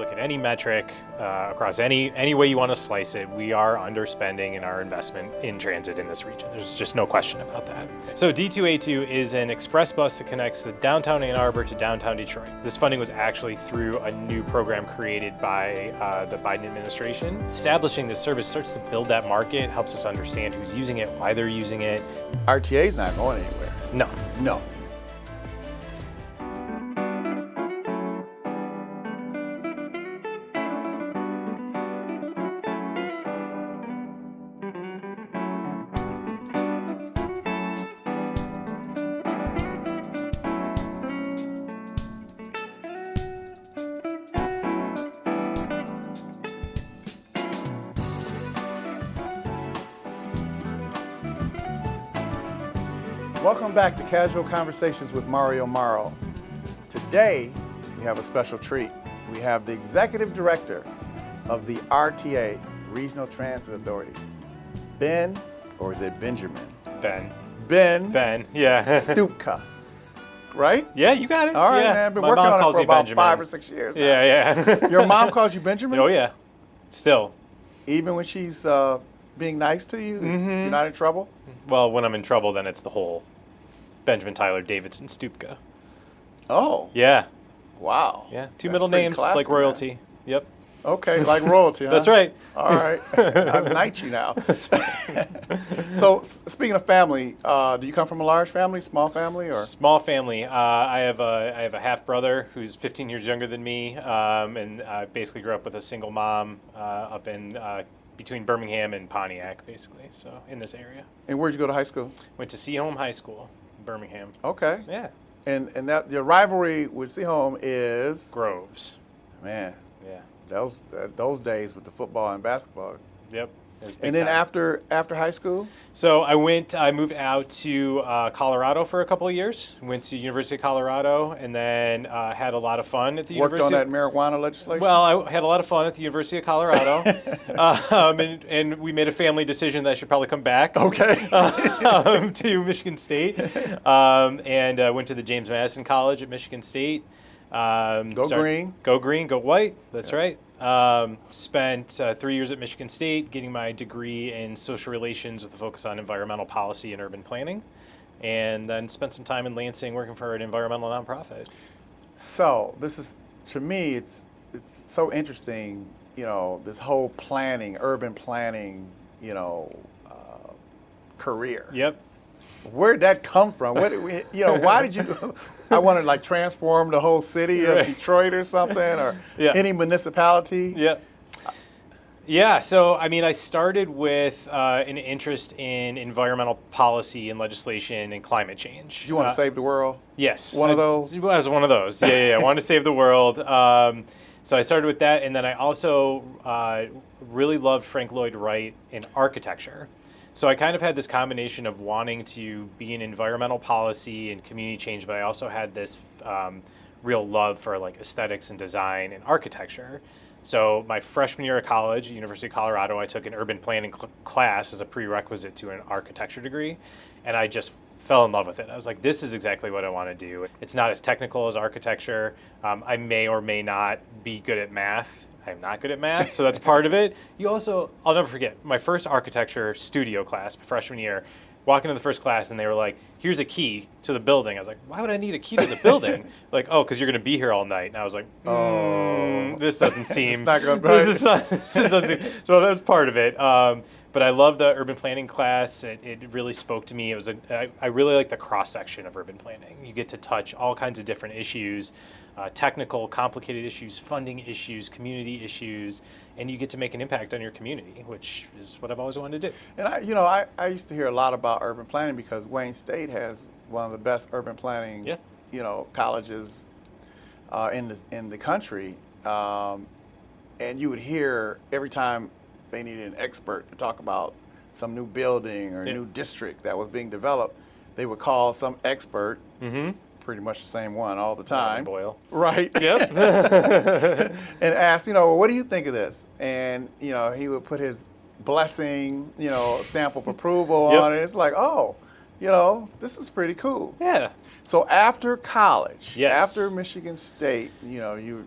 look at any metric, across any way you want to slice it, we are underspending in our investment in transit in this region. There's just no question about that. So D2A2 is an express bus that connects the downtown Ann Arbor to downtown Detroit. This funding was actually through a new program created by the Biden administration. Establishing this service starts to build that market, helps us understand who's using it, why they're using it. RTA's not going anywhere. No. No. Welcome back to Casual Conversations with Mario Morrow. Today, we have a special treat. We have the Executive Director of the RTA, Regional Transit Authority, Ben, or is it Benjamin? Ben. Ben, yeah. Stupka, right? Yeah, you got it. All right, yeah. man. Been My working mom on it calls for me about Benjamin. 5 or 6 years now. Yeah. Your mom calls you Benjamin? Oh, yeah. Still. Even when she's being nice to you? You're not in trouble? Well, when I'm in trouble, then it's the whole Benjamin Tyler Davidson Stupka. Oh. Yeah. Wow. Yeah. Two That's middle pretty names, classy, like royalty. Man. Yep. Okay, like royalty, huh? That's right. All right. I knight you now. That's right. So, speaking of family, do you come from a large family, small family, or? Small family. I have a half brother who's 15 years younger than me, and I basically grew up with a single mom up in between Birmingham and Pontiac, basically. So in this area. And where'd you go to high school? Went to Seaholm High School, Birmingham. Okay. Yeah. And that your rivalry with Seaholm is? Groves. Man. Yeah. Those days with the football and basketball. Yep. And then time. after high school? So I moved out to Colorado for a couple of years. Went to University of Colorado, and then had a lot of fun at the university. Worked on that marijuana legislation? Well, I had a lot of fun at the University of Colorado, and we made a family decision that I should probably come back. Okay. To Michigan State, and went to the James Madison College at Michigan State. Green. Go green, go white. That's right. Spent 3 years at Michigan State getting my degree in social relations with a focus on environmental policy and urban planning, and then spent some time in Lansing working for an environmental nonprofit. So this is, to me, it's so interesting, this whole planning, urban planning, career. Yep. Where'd that come from? Why did you? I want to transform the whole city of Detroit or something, or any municipality. Yep. Yeah. So I started with an interest in environmental policy and legislation and climate change. Do you want to save the world? Yes. One of those? I was one of those. Yeah. I wanted to save the world. So I started with that, and then I also really loved Frank Lloyd Wright in architecture. So I kind of had this combination of wanting to be in environmental policy and community change, but I also had this real love for aesthetics and design and architecture. So my freshman year of college at University of Colorado, I took an urban planning class as a prerequisite to an architecture degree, and I just fell in love with it. I was like, this is exactly what I want to do. It's not as technical as architecture. I may or may not be good at math. I'm not good at math, so that's part of it. I'll never forget, my first architecture studio class, freshman year, walking into the first class, and they were like, here's a key to the building. I was like, why would I need a key to the building? Because you're going to be here all night. And I was like, this doesn't seem... It's not going to So that's part of it. But I love the urban planning class. It really spoke to me. I really like the cross-section of urban planning. You get to touch all kinds of different issues, technical, complicated issues, funding issues, community issues, and you get to make an impact on your community, which is what I've always wanted to do. And I used to hear a lot about urban planning because Wayne State has one of the best urban planning, colleges in the country, and you would hear every time they needed an expert to talk about some new building or new district that was being developed, they would call some expert. Mm-hmm. Pretty much the same one all the time. Boyle. Right. Yep. And ask, what do you think of this? And, he would put his blessing, stamp of approval on it. It's like, this is pretty cool. Yeah. So after college, Yes. after Michigan State, you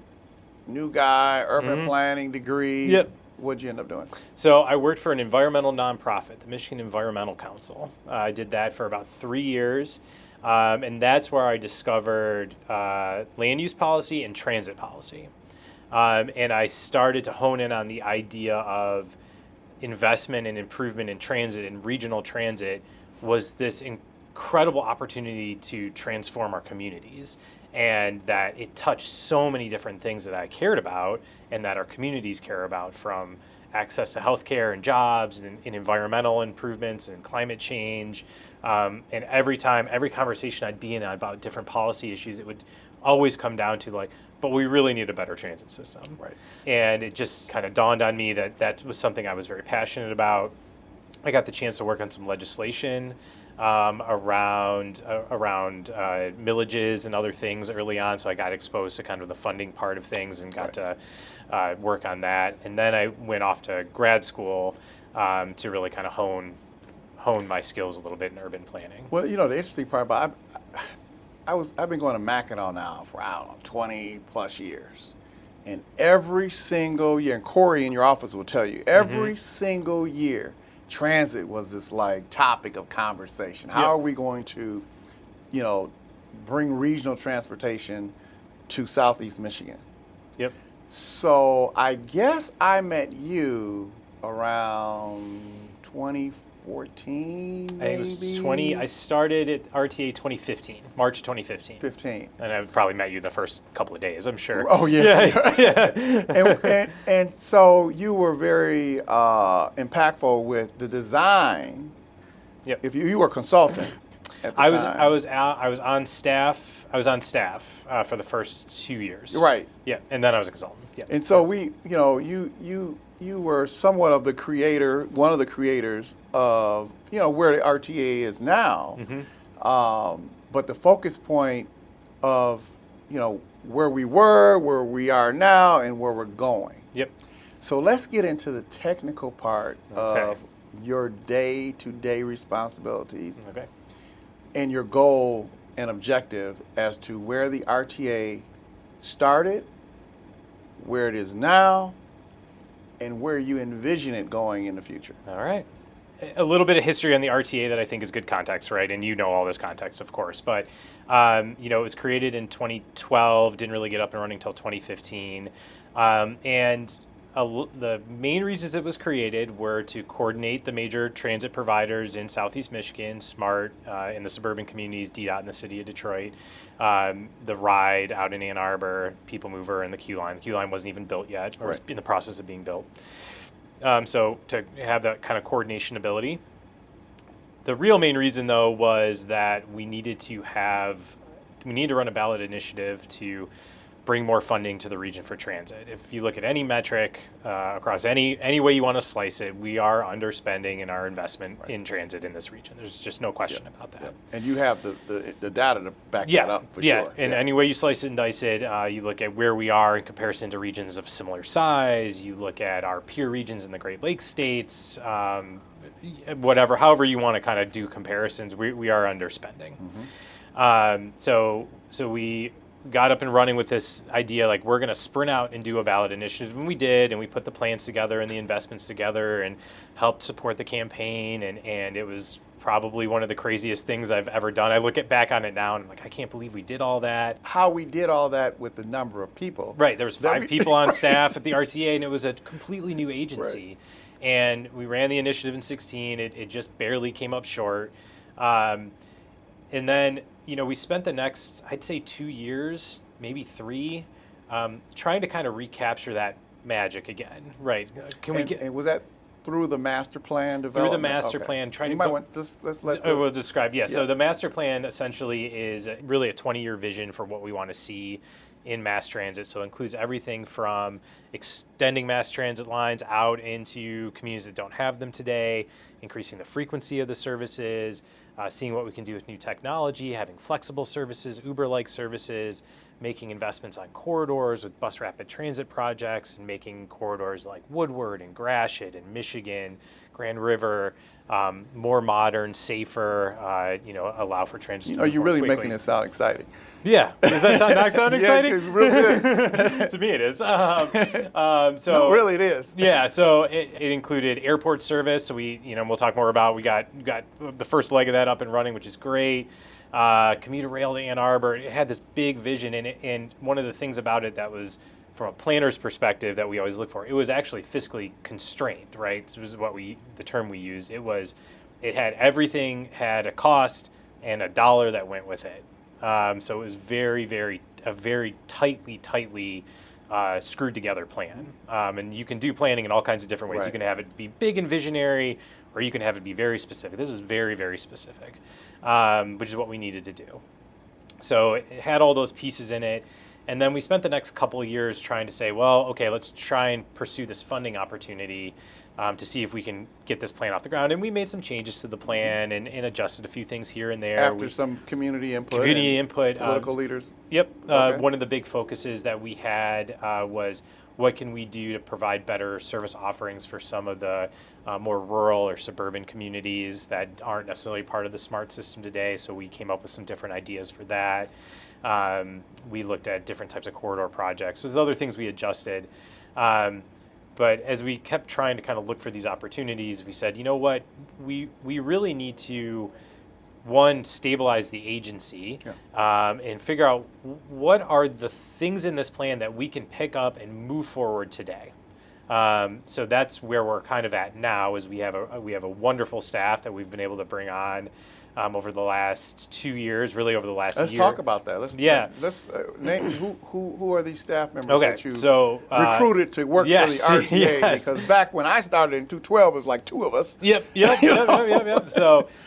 new guy, urban planning degree. Yep. What'd you end up doing? So I worked for an environmental nonprofit, the Michigan Environmental Council. I did that for about 3 years, and that's where I discovered land use policy and transit policy. And I started to hone in on the idea of investment and improvement in transit, and regional transit was this incredible opportunity to transform our communities, and that it touched so many different things that I cared about and that our communities care about, from access to healthcare and jobs and environmental improvements and climate change. And every conversation I'd be in about different policy issues, it would always come down to like, but we really need a better transit system. Right. And it just kind of dawned on me that that was something I was very passionate about. I got the chance to work on some legislation around millages and other things early on, so I got exposed to kind of the funding part of things and got to work on that. And then I went off to grad school to really kind of hone my skills a little bit in urban planning. Well, you know, the interesting part about I've been going to Mackinac now for, I don't know, 20 plus years. And every single year, and Corey in your office will tell you, every single year, transit was this like topic of conversation. How are we going to, you know, bring regional transportation to Southeast Michigan? Yep. So I guess I met you around 2014, maybe? It was 20. I started at RTA 2015, March 2015. 15. And I probably met you the first couple of days, I'm sure. Oh, yeah. Yeah. and so you were very impactful with the design. Yep. If you were a consultant at the time. I was on staff. I was on staff for the first 2 years. Right. Yeah, and then I was a consultant. Yeah. And so you were somewhat of the creator, one of the creators of, you know, where the RTA is now. But the focus point of, you know, where we were, where we are now, and where we're going. Yep. So let's get into the technical part of your day-to-day responsibilities and your goal and objective as to where the RTA started, where it is now, and where you envision it going in the future. All right. A little bit of history on the RTA that I think is good context, right? And you know all this context, of course. But, you know, it was created in 2012, didn't really get up and running until 2015. And the main reasons it was created were to coordinate the major transit providers in Southeast Michigan, SMART in the suburban communities, DDOT in the city of Detroit, the RIDE out in Ann Arbor, People Mover, and the QLINE. The QLINE wasn't even built yet, or was in the process of being built. So to have that kind of coordination ability. The real main reason, though, was that we needed to run a ballot initiative to bring more funding to the region for transit. If you look at any metric across any way you want to slice it, we are underspending in our investment in transit in this region. There's just no question about that. And you have the data to back that up for sure. And any way you slice it and dice it, you look at where we are in comparison to regions of similar size, you look at our peer regions in the Great Lakes states, however you want to kind of do comparisons, we are underspending. So we got up and running with this idea, like, we're going to sprint out and do a ballot initiative, and we did, and we put the plans together and the investments together and helped support the campaign, and it was probably one of the craziest things I've ever done. I look back on it now and I'm like, I can't believe we did all that. How we did all that with the number of people. Right, there was 5 people on staff at the RTA, and it was a completely new agency. And we ran the initiative in 2016, it just barely came up short. And then, you know, we spent the next, I'd say 2 years, maybe 3, trying to kind of recapture that magic again. Right. And was that through the master plan development? Through the master plan. We'll describe. Yeah. So the master plan essentially is really a 20-year vision for what we want to see in mass transit. So it includes everything from extending mass transit lines out into communities that don't have them today, increasing the frequency of the services, seeing what we can do with new technology, having flexible services, Uber-like services, making investments on corridors with bus rapid transit projects and making corridors like Woodward and Gratiot and Michigan, Grand River, more modern, safer, allow for transit. You're really making it sound exciting. Yeah, does that not sound exciting? Yeah, real good. To me, it is. No, really, it is. Yeah, so it included airport service. So we'll talk more about. We got the first leg of that up and running, which is great. Commuter rail to Ann Arbor. It had this big vision, and one of the things about it that was, from a planner's perspective, that we always look for, it was actually fiscally constrained, right? So this is the term we use. It had everything, had a cost and a dollar that went with it. So it was a very tightly screwed together plan. And you can do planning in all kinds of different ways. Right. You can have it be big and visionary, or you can have it be very specific. This is very, very specific, which is what we needed to do. So it had all those pieces in it. And then we spent the next couple of years trying to say, well, okay, let's try and pursue this funding opportunity to see if we can get this plan off the ground. And we made some changes to the plan and adjusted a few things here and there. After some community input. Political leaders. Yep. Okay. One of the big focuses that we had was, what can we do to provide better service offerings for some of the more rural or suburban communities that aren't necessarily part of the SMART system today? So we came up with some different ideas for that. We looked at different types of corridor projects. There's other things we adjusted. But as we kept trying to kind of look for these opportunities, we said, you know what, we really need to, one, stabilize the agency, and figure out what are the things in this plan that we can pick up and move forward today. So that's where we're kind of at now, is we have a wonderful staff that we've been able to bring on over the last 2 years, really over the last year. Let's talk about that. Let's name who are these staff members that you recruited to work for the RTA? Because back when I started in 2012, it was like 2 of us. Yep.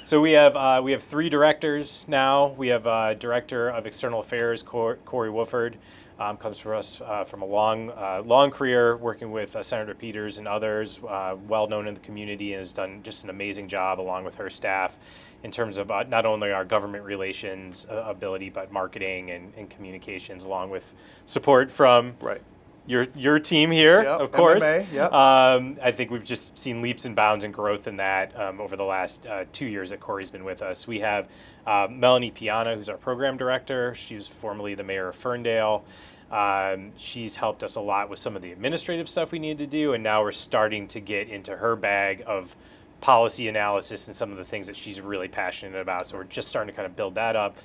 So we have 3 directors now. We have Director of External Affairs, Corey Wooford. Comes from us from a long career working with Senator Peters and others, well known in the community, and has done just an amazing job along with her staff in terms of not only our government relations ability, but marketing and communications, along with support from your team here, of course. MMA, I think we've just seen leaps and bounds and growth in that over the last 2 years that Corey's been with us. We have Melanie Piana, who's our program director. She was formerly the mayor of Ferndale. She's helped us a lot with some of the administrative stuff we needed to do, and now we're starting to get into her bag of policy analysis and some of the things that she's really passionate about. So we're just starting to kind of build that up.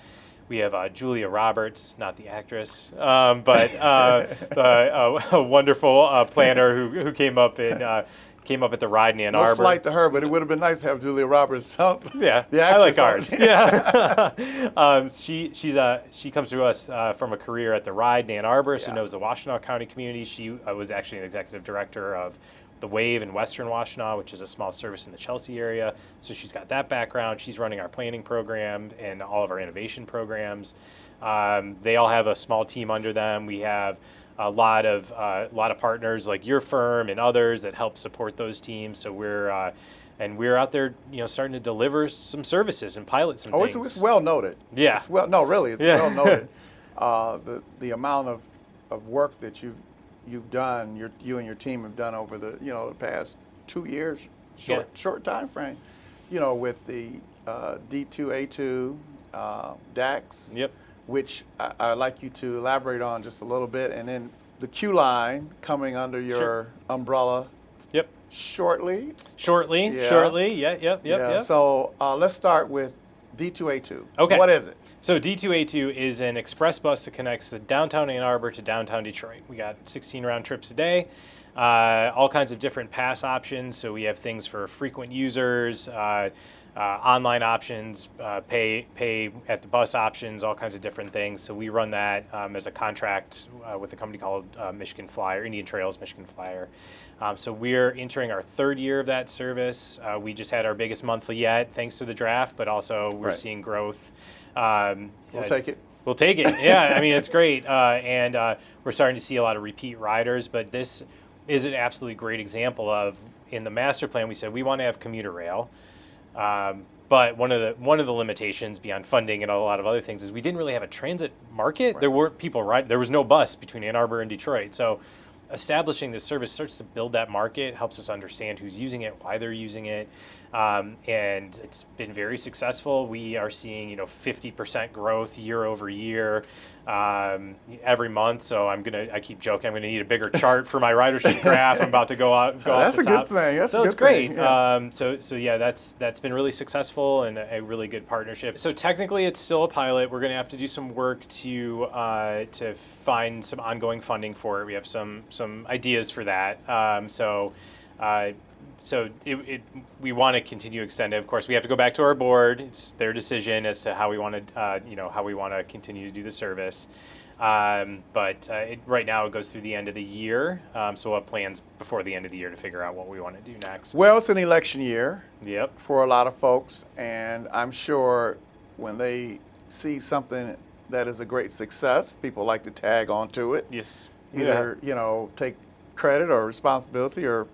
We have Julia Roberts, not the actress, but a wonderful planner who came up at the ride in Ann Arbor. No slight to her, but it would have been nice to have Julia Roberts help. Yeah, the I like actress. ours. Yeah, she comes to us from a career at the ride in Ann Arbor, so knows the Washtenaw County community. She was actually an executive director of the Wave in Western Washtenaw, which is a small service in the Chelsea area. So she's got that background. She's running our planning program and all of our innovation programs. They all have a small team under them. We have a lot of partners like your firm and others that help support those teams. So we're out there, starting to deliver some services and pilot some things. It's well noted. Yeah. It's well noted. The amount of work that you've done, you and your team have done over the the past 2 years, short time frame, with the D2A2 DAX. Yep. Which I'd like you to elaborate on just a little bit, and then the QLINE coming under your umbrella. Yep. Shortly. Yeah. So let's start with D2A2. Okay. What is it? So D2A2 is an express bus that connects the downtown Ann Arbor to downtown Detroit. We got 16 round trips a day, all kinds of different pass options. So we have things for frequent users, online options, pay at the bus options, all kinds of different things. So we run that as a contract with a company called Michigan Flyer, Indian Trails Michigan Flyer. So we're entering our 3rd year of that service. We just had our biggest monthly yet, thanks to the draft, but also we're seeing growth. We'll take it. We'll take it. Yeah, I mean, it's great. And we're starting to see a lot of repeat riders, but this is an absolutely great example of, in the master plan, we said we want to have commuter rail. But one of the limitations beyond funding and a lot of other things is we didn't really have a transit market. Right. There weren't people there was no bus between Ann Arbor and Detroit. So establishing this service starts to build that market, helps us understand who's using it, why they're using it, and it's been very successful. We are seeing 50% growth year over year every month. So I keep joking, I'm gonna need a bigger chart for my ridership graph. I'm about to go off the top. That's a good thing. It's great. Yeah. So yeah, that's been really successful and a really good partnership. So technically, it's still a pilot. We're gonna have to do some work to find some ongoing funding for it. We have some ideas for that. We want to continue to extend it. Of course, we have to go back to our board. It's their decision as to how we want to continue to do the service. Right now it goes through the end of the year. So we'll have plans before the end of the year to figure out what we want to do next. Well, it's an election year. Yep. For a lot of folks, and I'm sure when they see something that is a great success, people like to tag onto it. Yes. Either take credit or responsibility or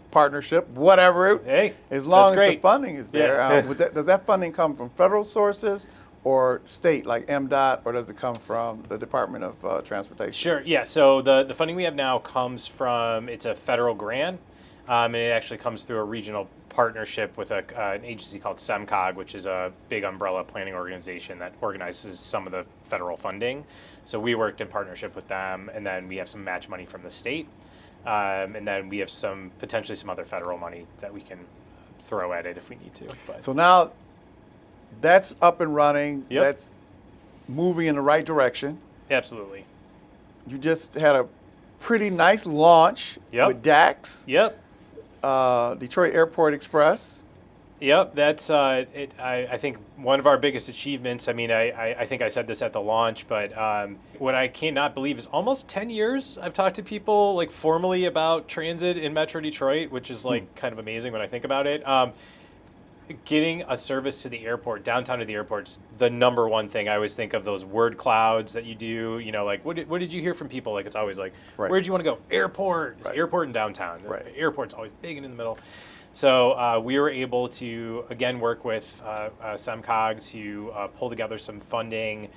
partnership, whatever. Hey, as long as great. The funding is there. Yeah. Does that funding come from federal sources or state like MDOT, or does it come from the Department of Transportation? Sure. Yeah. So the funding we have now comes from, it's a federal grant, and it actually comes through a regional partnership with an agency called SEMCOG, which is a big umbrella planning organization that organizes some of the federal funding. So we worked in partnership with them, and then we have some match money from the state. And then we have potentially some other federal money that we can throw at it if we need to. But. So now that's up and running. Yep. That's moving in the right direction. Absolutely. You just had a pretty nice launch with DAX. Yep. Detroit Airport Xpress. Yep, that's I think one of our biggest achievements. I mean, I think I said this at the launch, but what I cannot believe is almost 10 years I've talked to people like formally about transit in Metro Detroit, which is like kind of amazing when I think about it. Getting a service to the airport, downtown to the airport's the number one thing. I always think of those word clouds that you do, like what did you hear from people? Like it's always like, right. Where'd you want to go? Airport. It's airport and downtown. Right. The airport's always big and in the middle. So we were able to, again, work with SEMCOG to pull together some funding.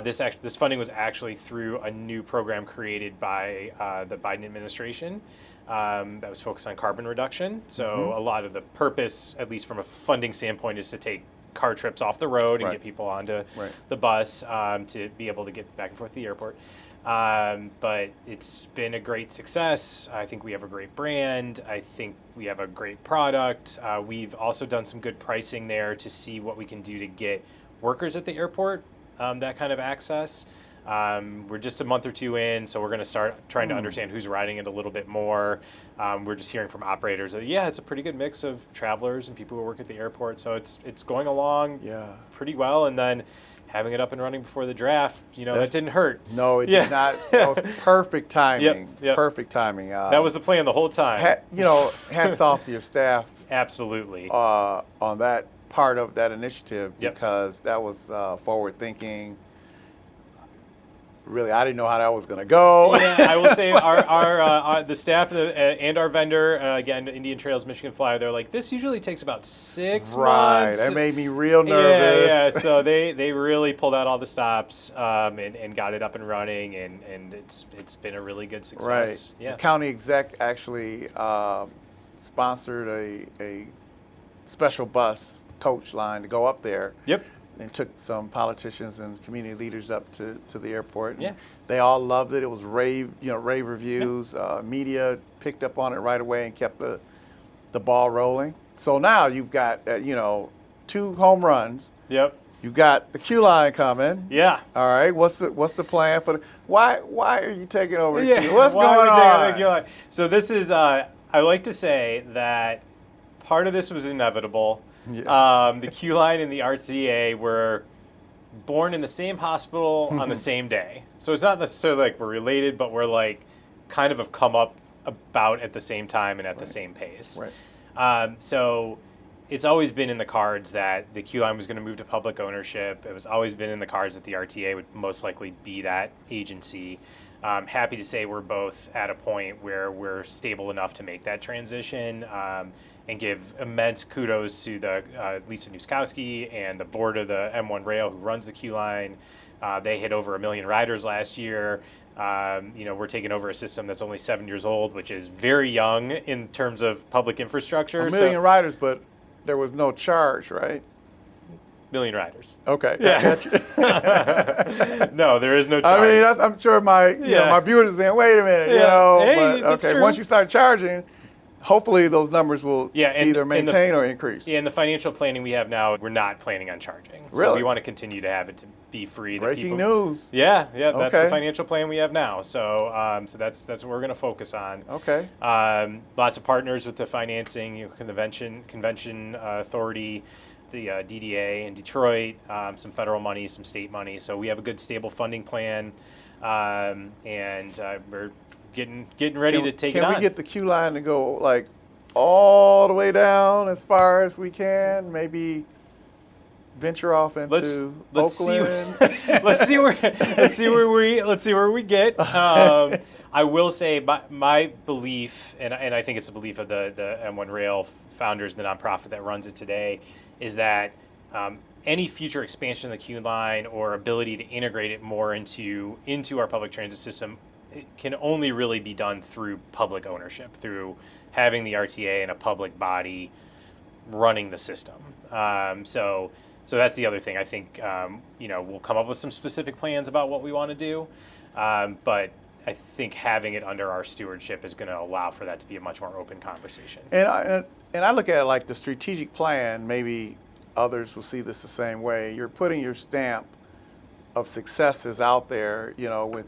This funding was actually through a new program created by the Biden administration that was focused on carbon reduction. So a lot of the purpose, at least from a funding standpoint, is to take car trips off the road and get people onto the bus to be able to get back and forth to the airport. But it's been a great success. I think we have a great brand. I think we have a great product. We've also done some good pricing there to see what we can do to get workers at the airport that kind of access. We're just a month or two in, so we're going to start trying to understand who's riding it a little bit more. We're just hearing from operators that, it's a pretty good mix of travelers and people who work at the airport. So it's going along pretty well. And then having it up and running before the draft, that didn't hurt. No, it did not. That was perfect timing. Yep. Perfect timing. That was the plan the whole time. Hats off to your staff. Absolutely. On that part of that initiative, because that was forward thinking. Really, I didn't know how that was going to go. Yeah, I will say the staff and our vendor, again, Indian Trails, Michigan Flyer, they're like, this usually takes about 6 months. Right, that made me real nervous. Yeah. So they really pulled out all the stops and got it up and running, and it's been a really good success. Right. Yeah. The county exec actually sponsored a special bus coach line to go up there. Yep. And took some politicians and community leaders up to the airport. Yeah. They all loved it. It was rave reviews. Media picked up on it right away and kept the ball rolling. So now you've got 2 home runs. Yep. You've got the QLINE coming. Yeah. All right. What's the plan for why are you taking over the QLINE? What's going on? So this is I like to say that part of this was inevitable. Yeah. The QLINE and the RTA were born in the same hospital on the same day. So it's not necessarily like we're related, but we're like kind of have come up about at the same time and at the same pace. Right. So it's always been in the cards that the QLINE was going to move to public ownership. It was always been in the cards that the RTA would most likely be that agency. I'm happy to say we're both at a point where we're stable enough to make that transition, and give immense kudos to the Lisa Nuskowski and the board of the M1 Rail who runs the QLINE. They hit over 1 million riders last year. We're taking over a system that's only 7 years old, which is very young in terms of public infrastructure. 1 million riders, but there was no charge, right? Million riders. Okay. Yeah. No, there is no charge. I mean, I'm sure my my viewers are saying, "Wait a minute," Hey, but okay. Once you start charging, hopefully those numbers will either maintain or increase. Yeah, in the financial planning we have now, we're not planning on charging. Really? So we want to continue to have it to be free. Breaking news. Yeah, that's the financial plan we have now. So that's what we're going to focus on. Okay. Lots of partners with the financing, convention authority, the DDA in Detroit, some federal money, some state money. So we have a good stable funding plan, and we're getting ready to take it on. Can we get the QLINE to go like all the way down as far as we can? Maybe venture off into Oakland. Let's see where we get. I will say my belief, and I think it's the belief of the M1 Rail founders, the nonprofit that runs it today, is that any future expansion of the QLINE or ability to integrate it more into our public transit system, it can only really be done through public ownership, through having the RTA and a public body running the system. So that's the other thing. I think we'll come up with some specific plans about what we want to do, but I think having it under our stewardship is going to allow for that to be a much more open conversation. And I look at it like the strategic plan. Maybe others will see this the same way. You're putting your stamp of successes out there, with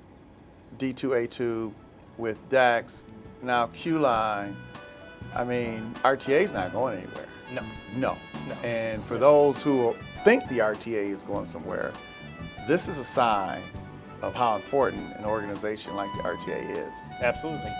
D2A2, with DAX, now QLINE. I mean, RTA is not going anywhere. No. And for those who think the RTA is going somewhere, this is a sign of how important an organization like the RTA is. Absolutely.